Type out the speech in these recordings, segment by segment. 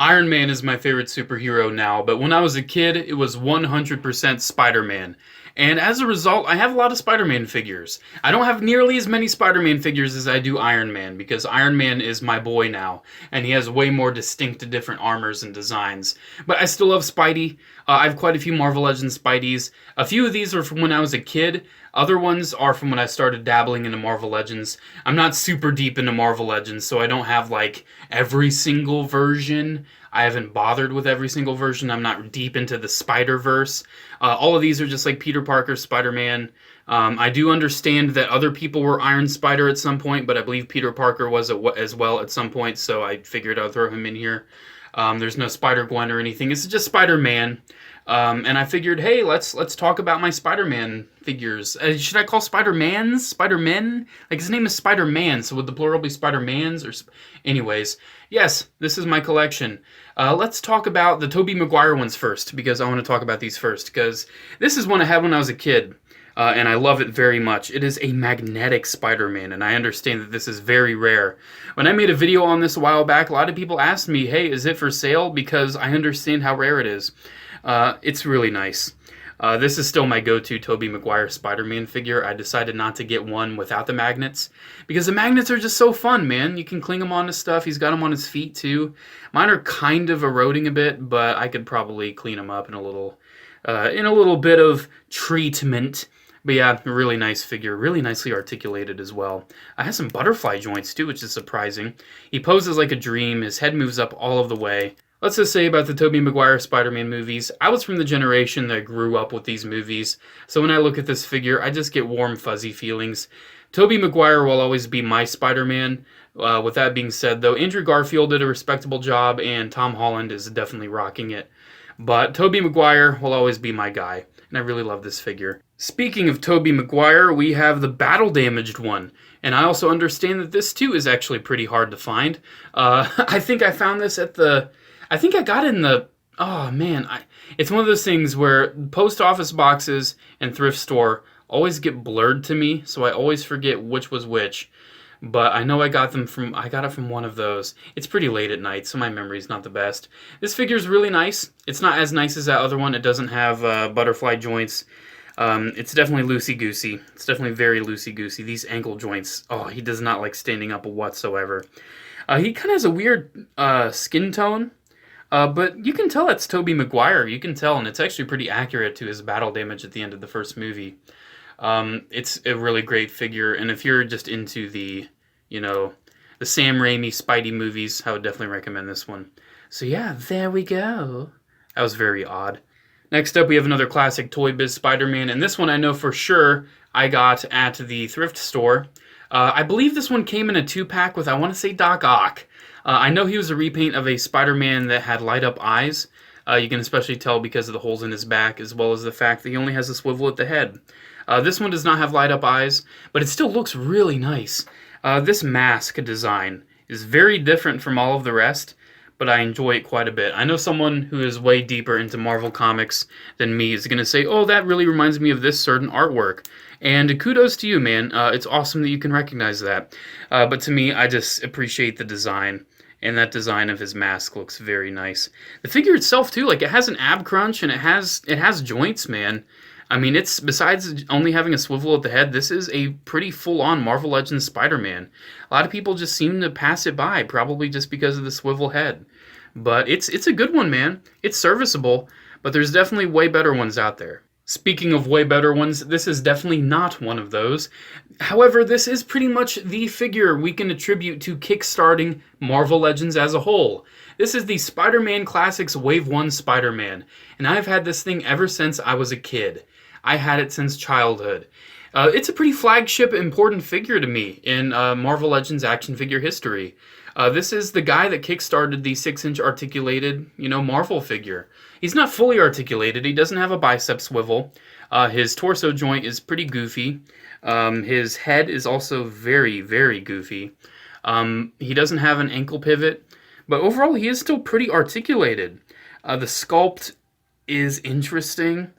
Iron Man is my favorite superhero now, but when I was a kid, it was 100% Spider-Man. And as a result, I have a lot of Spider-Man figures. I don't have nearly as many Spider-Man figures as I do Iron Man, because Iron Man is my boy now, and he has way more distinct different armors and designs. But I still love Spidey. I have quite a few Marvel Legends Spideys. A few of these are from when I was a kid. Other ones are from when I started dabbling into Marvel Legends. I'm not super deep into Marvel Legends, so I don't have, like, every single version. I haven't bothered with every single version. I'm not deep into the Spider-Verse. All of these are just like Peter Parker, Spider-Man. I do understand that other people were Iron Spider at some point, but I believe Peter Parker was as well at some point, so I figured I'd throw him in here. There's no Spider-Gwen or anything. It's just Spider-Man. And I figured, hey, let's talk about my Spider-Man figures. Should I call Spider-Mans? Spider-Men? Like, his name is Spider-Man, so would the plural be Spider-Mans? Anyways, yes, this is my collection. Let's talk about the Tobey Maguire ones first, because I want to talk about these first, because this is one I had when I was a kid. And I love it very much. It is a magnetic Spider-Man, and I understand that this is very rare. When I made a video on this a while back, a lot of people asked me, hey, is it for sale? Because I understand how rare it is. It's really nice. This is still my go-to Tobey Maguire Spider-Man figure. I decided not to get one without the magnets, because the magnets are just so fun, man. You can cling them onto stuff. He's got them on his feet, too. Mine are kind of eroding a bit, but I could probably clean them up in a little bit of treatment. But yeah, really nice figure, really nicely articulated as well. I have some butterfly joints too, which is surprising. He poses like a dream, his head moves up all of the way. Let's just say about the Tobey Maguire Spider-Man movies, I was from the generation that grew up with these movies, so when I look at this figure, I just get warm, fuzzy feelings. Tobey Maguire will always be my Spider-Man. With that being said, though, Andrew Garfield did a respectable job, and Tom Holland is definitely rocking it. But Tobey Maguire will always be my guy, and I really love this figure. Speaking of Tobey Maguire, we have the battle-damaged one, and I also understand that this too is actually pretty hard to find. I think I found this at the... I think I got it in the... Oh, man. It's one of those things where post office boxes and thrift store always get blurred to me, so I always forget which was which. But I know I got it from one of those. It's pretty late at night, so my memory's not the best. This figure's really nice. It's not as nice as that other one. It doesn't have butterfly joints. It's definitely loosey-goosey. It's definitely very loosey-goosey. These ankle joints, oh, he does not like standing up whatsoever. He kind of has a weird skin tone, but you can tell it's Tobey Maguire. You can tell, and it's actually pretty accurate to his battle damage at the end of the first movie. It's a really great figure, and if you're just into the Sam Raimi Spidey movies, I would definitely recommend this one. So yeah, there we go. That was very odd. Next up, we have another classic Toy Biz Spider-Man, and this one I know for sure I got at the thrift store. I believe this one came in a 2-pack with, I want to say, Doc Ock. I know he was a repaint of a Spider-Man that had light-up eyes. You can especially tell because of the holes in his back, as well as the fact that he only has a swivel at the head. This one does not have light-up eyes, but it still looks really nice. This mask design is very different from all of the rest, but I enjoy it quite a bit. I know someone who is way deeper into Marvel Comics than me is going to say, oh, that really reminds me of this certain artwork. And kudos to you, man. It's awesome that you can recognize that. But to me, I just appreciate the design. And that design of his mask looks very nice. The figure itself, too, like, it has an ab crunch and it has joints, man. I mean, it's, besides only having a swivel at the head, this is a pretty full-on Marvel Legends Spider-Man. A lot of people just seem to pass it by, probably just because of the swivel head. But it's a good one, man. It's serviceable, but there's definitely way better ones out there. Speaking of way better ones, this is definitely not one of those. However, this is pretty much the figure we can attribute to kickstarting Marvel Legends as a whole. This is the Spider-Man Classics Wave 1 Spider-Man, and I've had this thing ever since I was a kid. I had it since childhood. It's a pretty flagship, important figure to me in Marvel Legends action figure history. This is the guy that kickstarted the 6-inch articulated, Marvel figure. He's not fully articulated. He doesn't have a bicep swivel. His torso joint is pretty goofy. His head is also very, very goofy. He doesn't have an ankle pivot, but overall he is still pretty articulated. The sculpt is interesting.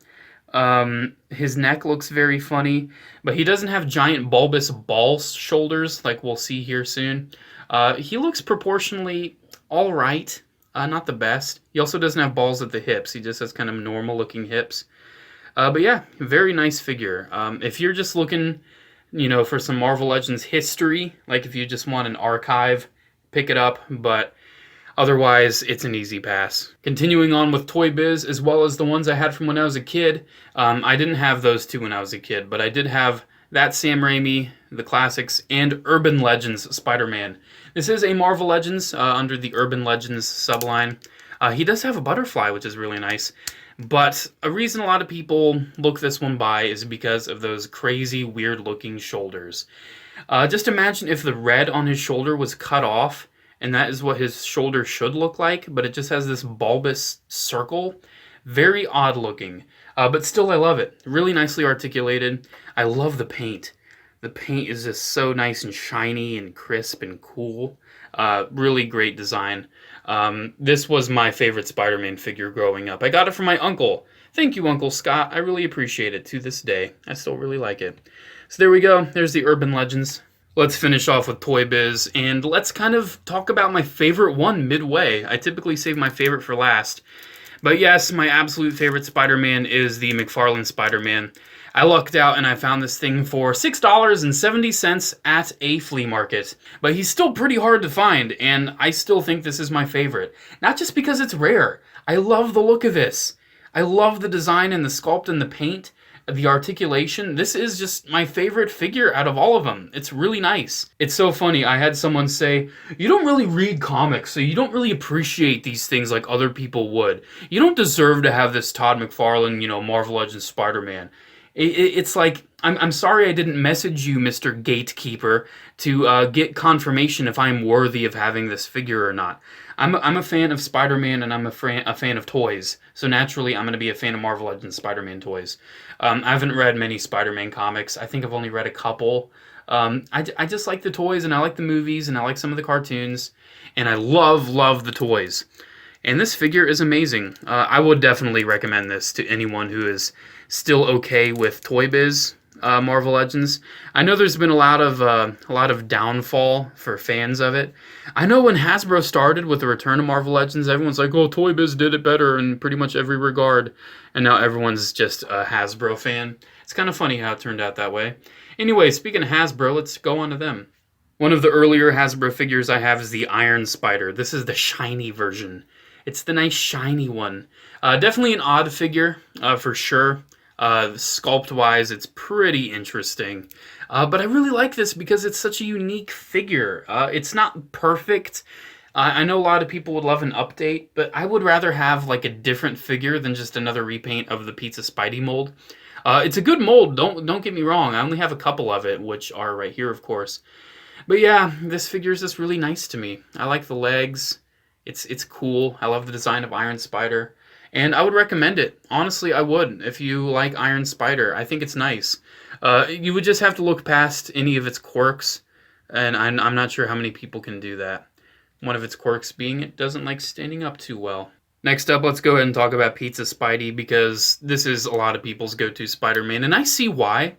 His neck looks very funny, but he doesn't have giant bulbous ball shoulders like we'll see here soon. He looks proportionally alright. Not the best. He also doesn't have balls at the hips. He just has kind of normal looking hips. But yeah, very nice figure. If you're just looking, for some Marvel Legends history, like if you just want an archive, pick it up, but otherwise, it's an easy pass. Continuing on with Toy Biz, as well as the ones I had from when I was a kid. I didn't have those two when I was a kid, but I did have that Sam Raimi, the classics, and Urban Legends Spider-Man. This is a Marvel Legends under the Urban Legends subline. He does have a butterfly, which is really nice. But a reason a lot of people look this one by is because of those crazy, weird-looking shoulders. Just imagine if the red on his shoulder was cut off, and that is what his shoulder should look like, but it just has this bulbous circle. Very odd looking, but still I love it. Really nicely articulated. I love the paint. The paint is just so nice and shiny and crisp and cool. Really great design. This was my favorite Spider-Man figure growing up. I got it from my uncle. Thank you, Uncle Scott. I really appreciate it to this day. I still really like it. So there we go. There's the Urban Legends. Let's finish off with Toy Biz, and let's kind of talk about my favorite one midway. I typically save my favorite for last. But yes, my absolute favorite Spider-Man is the McFarlane Spider-Man. I lucked out and I found this thing for $6.70 at a flea market. But he's still pretty hard to find, and I still think this is my favorite. Not just because it's rare. I love the look of this. I love the design and the sculpt and the paint, the articulation. This is just my favorite figure out of all of them. It's really nice. It's so funny. I had someone say, you don't really read comics, so you don't really appreciate these things like other people would. You don't deserve to have this Todd McFarlane, Marvel Legends Spider-Man. It's like, I'm sorry I didn't message you, Mr. Gatekeeper, to get confirmation if I'm worthy of having this figure or not. I'm a fan of Spider-Man, and I'm a fan of toys, so naturally I'm going to be a fan of Marvel Legends Spider-Man toys. I haven't read many Spider-Man comics. I think I've only read a couple. I just like the toys, and I like the movies, and I like some of the cartoons, and I love the toys. And this figure is amazing. I would definitely recommend this to anyone who is still okay with Toy Biz Marvel Legends. I know there's been a lot of downfall for fans of it. I know when Hasbro started with the return of Marvel Legends, everyone's like, "Oh, Toy Biz did it better in pretty much every regard," and now everyone's just a Hasbro fan. It's kind of funny how it turned out that way. Anyway, speaking of Hasbro, let's go on to them. One of the earlier Hasbro figures I have is the Iron Spider. This is the shiny version. It's the nice shiny one. Definitely an odd figure, for sure. Sculpt-wise, it's pretty interesting. But I really like this because it's such a unique figure. It's not perfect. I know a lot of people would love an update, but I would rather have like a different figure than just another repaint of the Pizza Spidey mold. It's a good mold, don't get me wrong. I only have a couple of it, which are right here, of course. But yeah, this figure is just really nice to me. I like the legs. It's cool. I love the design of Iron Spider. And I would recommend it. Honestly, I would. If you like Iron Spider, I think it's nice. You would just have to look past any of its quirks. And I'm not sure how many people can do that. One of its quirks being it doesn't like standing up too well. Next up, let's go ahead and talk about Pizza Spidey, because this is a lot of people's go-to Spider-Man, and I see why.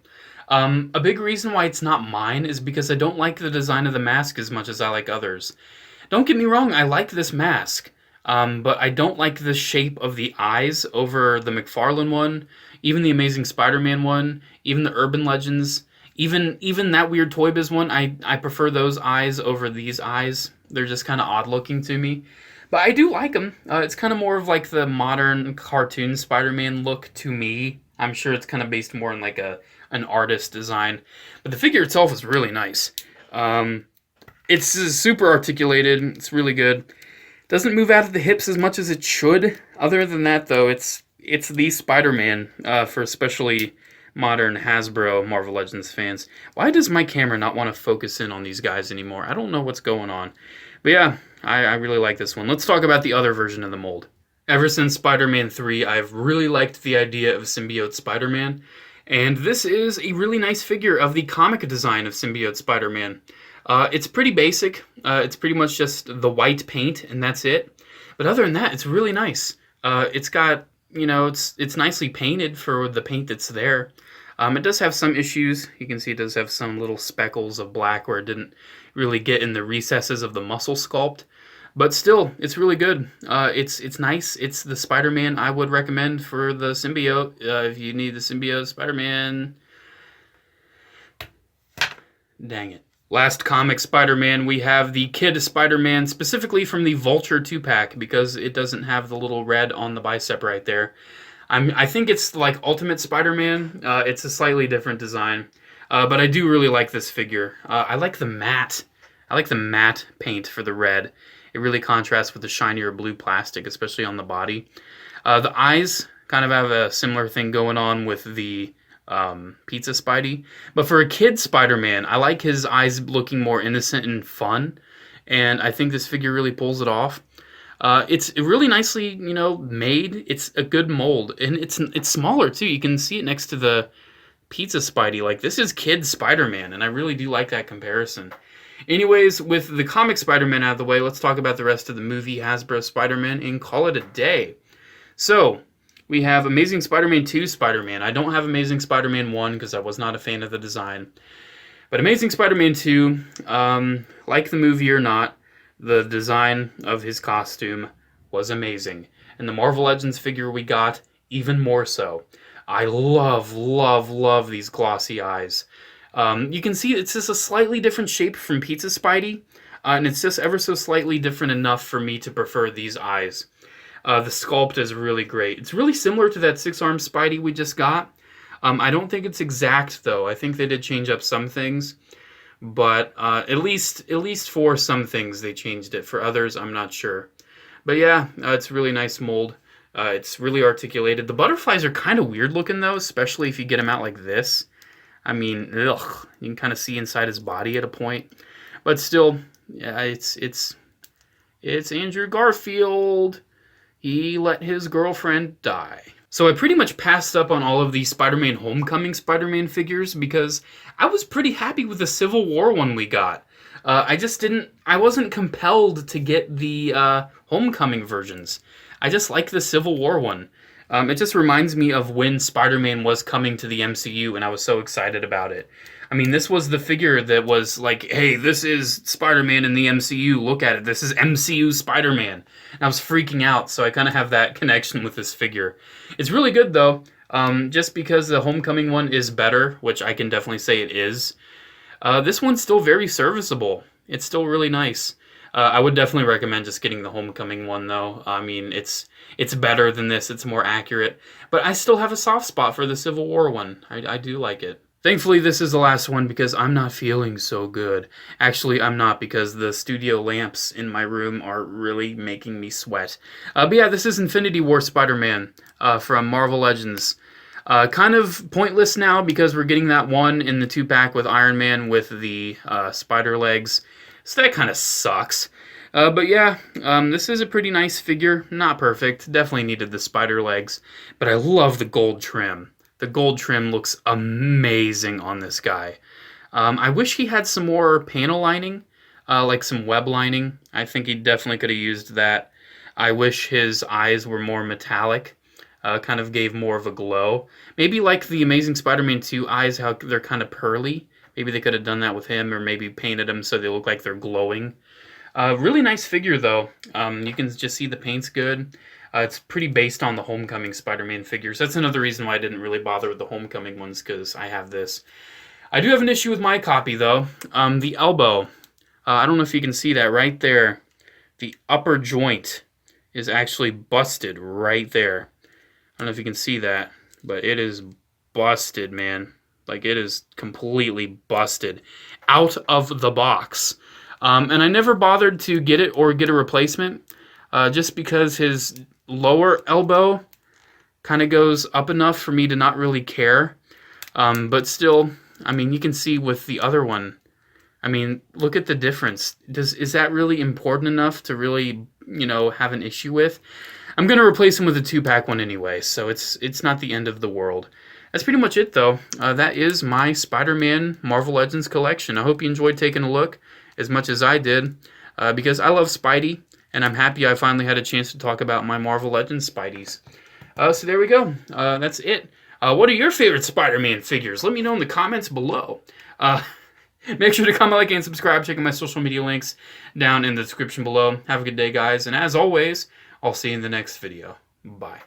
A big reason why it's not mine is because I don't like the design of the mask as much as I like others. Don't get me wrong, I like this mask, but I don't like the shape of the eyes over the McFarlane one, even the Amazing Spider-Man one, even the Urban Legends, even that weird Toy Biz one. I prefer those eyes over these eyes. They're just kind of odd looking to me. But I do like them. It's kind of more of like the modern cartoon Spider-Man look to me. I'm sure it's kind of based more on like an artist design. But the figure itself is really nice. It's super articulated. It's really good. Doesn't move out of the hips as much as it should. Other than that, though, it's the Spider-Man for especially modern Hasbro Marvel Legends fans. Why does my camera not want to focus in on these guys anymore? I don't know what's going on. But yeah, I really like this one. Let's talk about the other version of the mold. Ever since Spider-Man 3, I've really liked the idea of Symbiote Spider-Man. And this is a really nice figure of the comic design of Symbiote Spider-Man. It's pretty basic. It's pretty much just the white paint, and that's it. But other than that, it's really nice. It's got, it's nicely painted for the paint that's there. It does have some issues. You can see it does have some little speckles of black where it didn't really get in the recesses of the muscle sculpt. But still, it's really good. It's nice. It's the Spider-Man I would recommend for the symbiote. If you need the symbiote Spider-Man. Dang it. Last comic Spider-Man, we have the Kid Spider-Man, specifically from the Vulture 2-pack, because it doesn't have the little red on the bicep right there. I think it's like Ultimate Spider-Man. It's a slightly different design. But I do really like this figure. I like the matte. I like the matte paint for the red. It really contrasts with the shinier blue plastic, especially on the body. The eyes kind of have a similar thing going on with the Pizza Spidey. But for a kid Spider-Man, I like his eyes looking more innocent and fun. And I think this figure really pulls it off. It's really nicely, you know, made. It's a good mold. And it's smaller, too. You can see it next to the Pizza Spidey. Like, this is kid Spider-Man. And I really do like that comparison. Anyways, with the comic Spider-Man out of the way, let's talk about the rest of the movie Hasbro Spider-Man and call it a day. So, we have Amazing Spider-Man 2 Spider-Man. I don't have Amazing Spider-Man 1 because I was not a fan of the design. But Amazing Spider-Man 2, like the movie or not, the design of his costume was amazing. And the Marvel Legends figure we got, even more so. I love, love, love these glossy eyes. You can see it's just a slightly different shape from Pizza Spidey, and it's just ever so slightly different enough for me to prefer these eyes. The sculpt is really great. It's really similar to that 6-armed Spidey we just got. I don't think it's exact, though. I think they did change up some things, but at least for some things they changed it. For others, I'm not sure. But yeah, it's a really nice mold. It's really articulated. The butterflies are kind of weird looking, though, especially if you get them out like this. I mean, ugh, you can kind of see inside his body at a point. But still, yeah, it's Andrew Garfield. He let his girlfriend die. So I pretty much passed up on all of the Spider-Man Homecoming Spider-Man figures because I was pretty happy with the Civil War one we got. I wasn't compelled to get the Homecoming versions. I just like the Civil War one. It just reminds me of when Spider-Man was coming to the MCU, and I was so excited about it. I mean, this was the figure that was like, hey, this is Spider-Man in the MCU. Look at it. This is MCU Spider-Man. And I was freaking out, so I kind of have that connection with this figure. It's really good, though, just because the Homecoming one is better, which I can definitely say it is. This one's still very serviceable. It's still really nice. I would definitely recommend just getting the Homecoming one, though. I mean, it's better than this. It's more accurate. But I still have a soft spot for the Civil War one. I do like it. Thankfully, this is the last one because I'm not feeling so good. Actually, I'm not because the studio lamps in my room are really making me sweat. But yeah, this is Infinity War Spider-Man from Marvel Legends. Kind of pointless now because we're getting that one in the 2-pack with Iron Man with the spider legs. So that kind of sucks. But yeah, this is a pretty nice figure. Not perfect. Definitely needed the spider legs. But I love the gold trim. The gold trim looks amazing on this guy. I wish he had some more panel lining, like some web lining. I think he definitely could have used that. I wish his eyes were more metallic. Kind of gave more of a glow. Maybe like the Amazing Spider-Man 2 eyes, how they're kind of pearly. Maybe they could have done that with him, or maybe painted them so they look like they're glowing. Really nice figure, though. You can just see the paint's good. It's pretty based on the Homecoming Spider-Man figures. That's another reason why I didn't really bother with the Homecoming ones, because I have this. I do have an issue with my copy, though. The elbow. I don't know if you can see that right there. The upper joint is actually busted right there. I don't know if you can see that, but it is busted, man. Like, it is completely busted out of the box. And I never bothered to get it or get a replacement, just because his lower elbow kind of goes up enough for me to not really care. But still, I mean, you can see with the other one, I mean, look at the difference. Is that really important enough to really, you know, have an issue with? I'm going to replace him with a 2-pack one anyway, so it's not the end of the world. That's pretty much it, though. That is my Spider-Man Marvel Legends collection. I hope you enjoyed taking a look as much as I did, because I love Spidey, and I'm happy I finally had a chance to talk about my Marvel Legends Spideys. So there we go. That's it. What are your favorite Spider-Man figures? Let me know in the comments below. Make sure to comment, like, and subscribe. Check out my social media links down in the description below. Have a good day, guys. And as always, I'll see you in the next video. Bye.